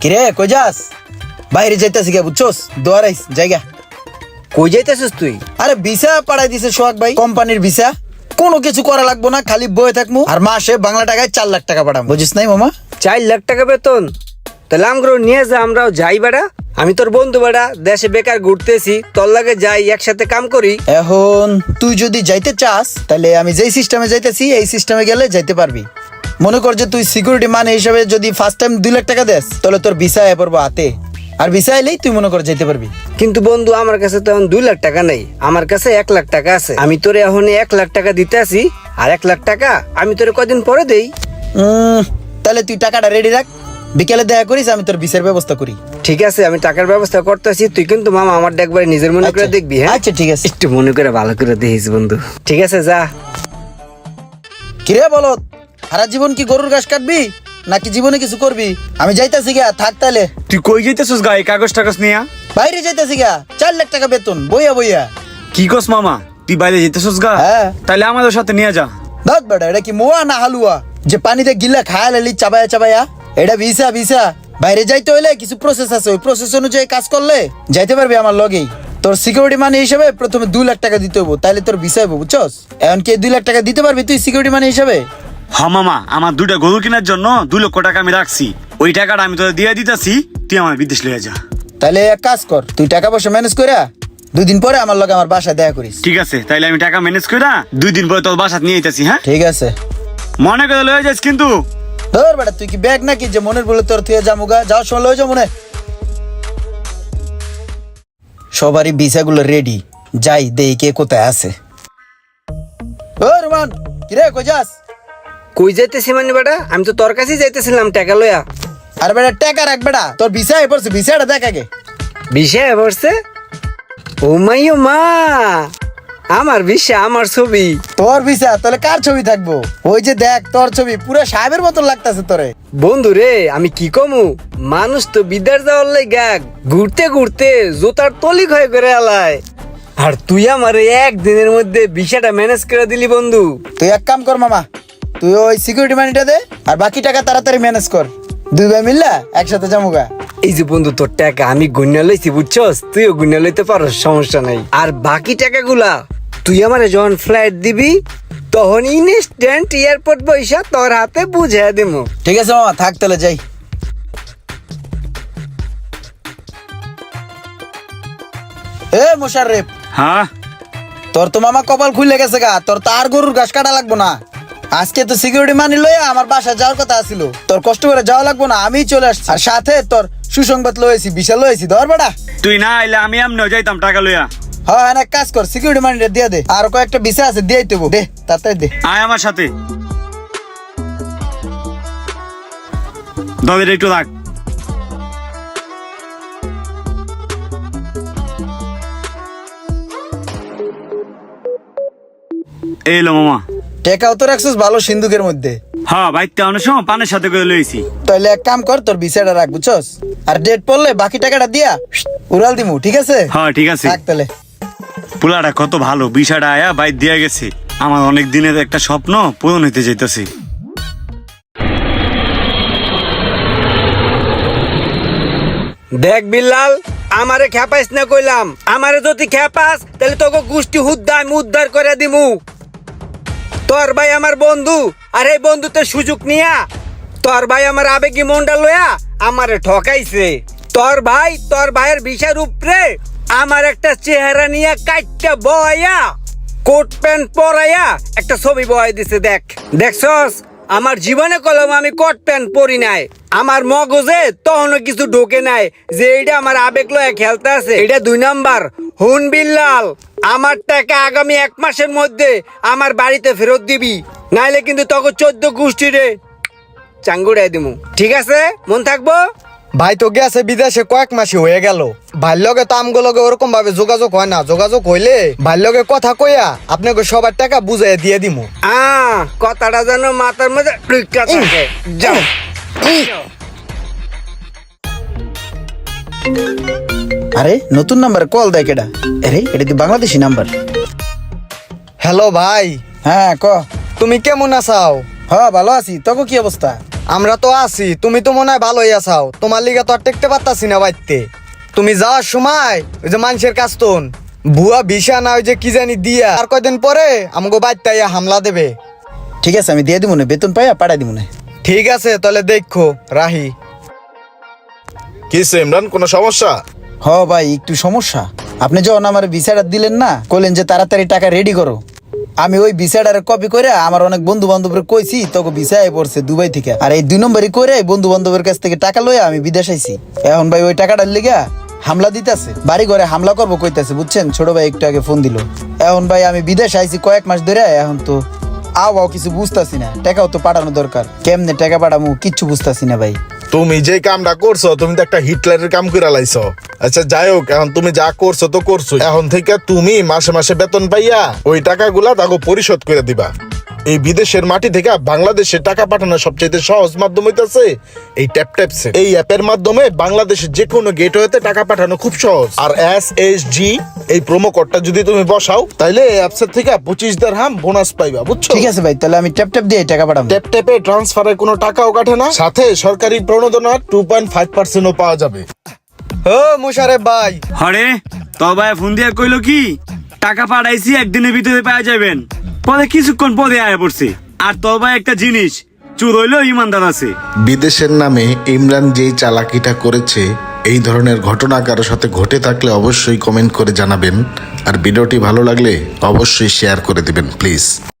কিরে কই যাস? বাইরে যাইতাছি গে বুঝছস? দোয়ারাইস জায়গা। কই যাইতেছিস তুই? আরে ভিসা পাঠাই দিছে সোহাগ ভাই, কোম্পানির ভিসা। কোনো কিছু করা লাগবো না, খালি বয়ে থাকবো আর মাসে বাংলা টাকায় 4 লাখ টাকা পাঠাবো। বুঝিস নাই মামা? 4 লাখ টাকা বেতন? তাহলে আমরাও নিয়ে যা, আমরাও যাই বেড়া। আমি তোর বন্ধু বেড়া, দেশে বেকার ঘুরতেছি, তোর লাগে যাই, একসাথে কাম করি। এখন তুই যদি যাইতে চাস তাহলে আমি যেই সিস্টেমে যাইতেছি এই সিস্টেমে গেলে যাইতে পারবি। মনে কর যে তুই সিকিউরিটি মানি হিসেবে যদি ফার্স্ট টাইম 2 লাখ টাকা দেস তাহলে তোর ভিসা এ পড়বো হাতে, আর ভিসা এলেই তুই মনে কর যাইতে পারবি। কিন্তু বন্ধু আমার কাছে তো এখন 2 লাখ টাকা নেই, আমার কাছে 1 লাখ টাকা আছে। আমি তোরে এখন 1 লাখ টাকা দিতে আসি, আর 1 লাখ টাকা আমি তোরে কদিন পরে দেই। তাহলে তুই টাকাটা রেডি রাখ, বিকেলে দেখা করিস, আমি তোর ভিসার ব্যবস্থা করি। ঠিক আছে, আমি টাকার ব্যবস্থা করতেছি। তুই কিন্তু মামা আমার একবার নিজের মনে করে আচ্ছা। দেখবি। হ্যাঁ আচ্ছা ঠিক আছে। একটু মনে করে ভালো করে দেখিস বন্ধু। ঠিক আছে যা। কিরে বলো, সারা জীবন কি গরুর ঘাস কাটবি নাকি জীবনে কিছু করবি? আমি যাইতাছি গা, থাক তাহলে। তুই কই যাইতেছিস গায়ে কাগজ টাগজ নিয়া? বাইরে যাইতাছি গা, 4 লাখ টাকা বেতন বইয়া বইয়া। কি কস মামা, তুই বাইরে যাইতেছিস গা? হ্যাঁ। তাহলে আমাদের সাথে নিয়ে যা। দাঁত বেটা, এটা কি মোয়া না হালুয়া যে পানিতে গিলা খায়া লালি চাবায়া চাবায়া? এটা ভিসা ভিসা। বাইরে যাইতে হইলে কিছু প্রসেস আছে, ওই প্রসেস অনুযায়ী কাজ করলে যাইতে পারবি আমার লগেই। তোর সিকিউরিটি মানি হিসেবে প্রথমে 2 লাখ টাকা দিতে হবো, তাহলে তোর ভিসা হইব, বুঝছস? এখন কি 2 লাখ টাকা দিতে পারবি তুই সিকিউরিটি মানি হিসেবে? হ্যাঁ মামা, আমার 2টা গরু কেনার জন্য 2 লক্ষ টাকা আমি রাখছি। ওই টাকাটা আমি তোদের দিয়ে দিতেছি, তুই আমার বিদেশ লয়ে যা। তাহলে এক কাজ কর, তুই টাকা পয়সা ম্যানেজ করে 2 দিন পরে আমার লগে আমার বাসায় দেখা করিস। ঠিক আছে, তাইলে আমি টাকা ম্যানেজ করে 2 দিন পরে তোর বাসাত নিয়ে আইতাছি। হ্যাঁ ঠিক আছে। মনে করে লয়ে যাস কিন্তু। ধর বেটা, তুই কি ব্যাগ নাকি যে মনের বলে তোর তুই জামুগা? যাওয়ার সময় লয়ে যাও মনে। সবারই ভিসা গুলো রেডি, যাই দেই কে কোথায় আছে। ও রুমান, কিরে কই যাস? কই যাইতেছি মানে বেটা? আমি তো তোর কাছেই যাইতেছিলাম টাকা লইয়া। আর বেটা টাকা রাখ বেটা, তোর ভিসা এ পড়ছে, ভিসাটা দেখ আগে। বিষয় পড়ছে? ও মাই ও মা, আমার বিষয়, আমার ছবি। তোর ভিসা তাহলে কার ছবি থাকবো? ওই যে দেখ তোর ছবি, পুরো সাহেবের মতন লাগতাছে তোরে। বন্ধু রে, আমি কি কমু, মানুষ তো বিদ্যার যাওয়ার লাইগা ঘুরতে ঘুরতে জোতার তলি ক্ষয় করে আলায়, আর তুই আমার একদিনের মধ্যে বিষয়টা ম্যানেজ করে দিলি বন্ধু। তুই এক কাম কর মামা, তুই ওই সিকিউরিটি মানিটা দে আর বাকি টাকা তাড়াতাড়ি ম্যানেজ কর, 2 ভাই মিললা একসাথে জামুগা। এই যে বন্ধু, তোর টাকা আমি গুণা লইছি বুঝছস, তুইও গুণা লইতে পারস, সমস্যা নাই। আর বাকি টাকাগুলা তুই আমারে যখন ফ্লাইট দিবি তখন ইনস্ট্যান্ট এয়ারপোর্ট পয়সা তোর হাতে বুঝিয়ে দেবো। ঠিক আছে মামা, থাক তাহলে যাই। এ মোশাররেফ, হ্যাঁ তোর তো মামা কপাল খুলে গেছে গা, তোর তো আর গরুর ঘাস কাটা লাগবো না। আজকে তো সিকিউরিটি মানি লইয়া আমার বাসা যাওয়ার কথা ছিল, তোর কষ্ট করে যাওয়া লাগবো না, আমিই চলে আসছি। আর সাথে তোর সুসংবাদ লয়েছি, বিশাল লয়েছি, ধর বেটা। তুই না আইলে আমি এমনিও যাইতাম টাকা লইয়া। হ্যাঁ এক কাজ কর, সিকিউরিটি মানিটা দিয়ে দে, আর কয়েকটা বিষয় আছে দিয়ে দেবো, দে তাড়াতাড়ি দে। আয় আমার সাথে, দবের একটু রাখ। এই লো মামা। টেকাও তো রাখছিস ভালো সিন্ধুকের মধ্যে। হ্যাঁ বাইকটা অনেক সময় পানের সাথে করে লইছি। তাহলে এক কাম কর, তোর ভিসাটা রাখ বুঝছস, আর ডেট পড়লে বাকি টাকাটা দিয়া উড়াল দিমু, ঠিক আছে? হ্যাঁ ঠিক আছে। থাক তাহলে। পোলাটা কত ভালো, বিষয়টা আয়া বাইক দিয়া গেছে। আমার অনেক দিনের একটা স্বপ্ন পূরণ হইতে যাইতেছে। দেখ বিল্লাল, আমারে খেপাইস না কইলাম। আমারে যদি খেপাস তাহলে তোকে গোষ্ঠী হুদ্দা আমি উদ্ধার করে দিমু। তোর ভাই আমার বন্ধু, আর এই বন্ধুতে সুযোগ নিয়া তোর ভাই আমার আবেগী মনটা লয়া আমারে ঠকাইছে। তোর ভাইয়ের বিষয়ের উপরে আমার একটা চেহারা নিয়ে কাটটা বয়া কোট প্যান্ট পরাইয়া একটা ছবি বয়াই দিছে। দেখছস, আমার জীবনে কলম আমি কোট প্যান্ট পরি নাই, আমার মগজে তখনও কিছু ঢোকে নাই যে এইটা আমার আবেগ লয়া খেলতে আছে। এটা 2 নাম্বার। হুন বিল্লাল, আমার টাকা আগামী 1 মাসের মধ্যে আমার বাড়িতে ফেরত দিবি, নাইলে কিন্তু তখন 14 গোষ্ঠীরে চাঙ্গুড়াই দিমু, ঠিক আছে? মন থাকবো? ভাই তো গেছে বিদেশে কয়েক মাসই হয়ে গেল, ভাইয়ের লগে তো আমগো লগে ওরকম ভাবে যোগাযোগ হয় না। যোগাযোগ হইলে ভাইয়ের লগে কথা কইয়া আপনাকে সবার টাকা বুঝাইয়া দিয়ে দিমু। কথাটা যেন মাথার মধ্যে ঢুইকা থাকে। যাও। আরে নতুন নাম্বার কল দেয় কেডা? আরে এটা কি বাংলাদেশি নাম্বার? হ্যালো ভাই, হ্যাঁ ক। তুমি কেমন আছাও? হ্যাঁ ভালো আছি, তোকে কি অবস্থা? আমরা তো আছি, তুমি তো মনে হয় ভালোই আছাও, তোমার লিগা তো আর টেকতে পারতাছি না বাইতে। তুমি যাওয়ার সময় ওই যে মানুষের কাস্তন ভুয়া ভিসা না ওই যে কি জানি দিয়া আর কয়দিন পরে আমাকে বাইতে হামলা দেবে। ঠিক আছে, আমি দিয়ে দিব না, বেতন পাইয়া পাঠাই দিব না। ঠিক আছে তাহলে দেখো রাহি। কি ইমরান, কোনো সমস্যা? হ ভাই, একটু সমস্যা। আপনি যখন আমার ভিসাটা দিলেন না, কইলেন যে তাড়াতাড়ি টাকা রেডি করো, আমি ওই ভিসাটার কপি করে আমার অনেক বন্ধু বান্ধবের কইছি, তোকে ভিসায় পড়ছে দুবাই থেকে, আর এই 2 নম্বরই করে বন্ধু বান্ধবের কাছ থেকে টাকা লইয়া আমি বিদেশ আইছি। এখন ভাই ওই টাকাটার লিগা হামলা দিতেছে, বাড়ি ঘরে হামলা করবো কইতাছে, বুঝছেন? ছোট ভাই একটু আগে ফোন দিল। এখন ভাই আমি বিদেশ আইছি কয়েক মাস ধরে, এখন তো আও কিছু বুঝতাছি না, টাকাও তো পাঠানো দরকার, কেমনে টাকা পাঠামু কিচ্ছু বুঝতাছি না ভাই। তুমি যে কামটা করছো, তুমি তো একটা হিটলারের কাম করে লাইছো। আচ্ছা যাই হোক, এখন তুমি যা করছো তো করছো, এখন থেকে তুমি মাসে মাসে বেতন পাইয়া ওই টাকাগুলা তাকে পরিশোধ করে দিবা। এই বিদেশের মাটি থেকে বাংলাদেশে টাকা পাঠানোর সবচেয়ে সহজ মাধ্যম হইতাছে এই ট্যাপ। এই অ্যাপের মাধ্যমে বাংলাদেশের যে কোনো গেটওয়েতে টাকা পাঠানো খুব সহজ। আর SSG এই প্রোমো কোডটা যদি তুমি বসাও, তাইলে এই অ্যাপসের থেকে 25 দিরহাম বোনাস পাইবা, বুঝছো? ঠিক আছে ভাই, তাহলে আমি ট্যাপ দিয়ে টাকা পাঠাবো। ট্যাপে ট্রান্সফারের কোনো টাকাও কাটে না, সাথে সরকারি প্রণোদনা 2.5%ও পাওয়া যাবে। ও মুশারেফ ভাই, হরে তো ভাই ফোন দিয়ে কইলো কি টাকা পাঠাইছি, একদিনের ভিতরে পাওয়া যাবেন। পরে কিছুক্ষণ পরে আয়া পড়ছে। আর তো ভাই একটা জিনিস, চুর হইলেও ইমানদার আছে। বিদেশের নামে ইমরান যেই চালাকিটা করেছে, এই ধরনের ঘটনা কারোর সাথে ঘটে থাকলে অবশ্যই কমেন্ট করে জানাবেন। আর ভিডিওটি ভালো লাগলে অবশ্যই শেয়ার করে দিবেন প্লিজ।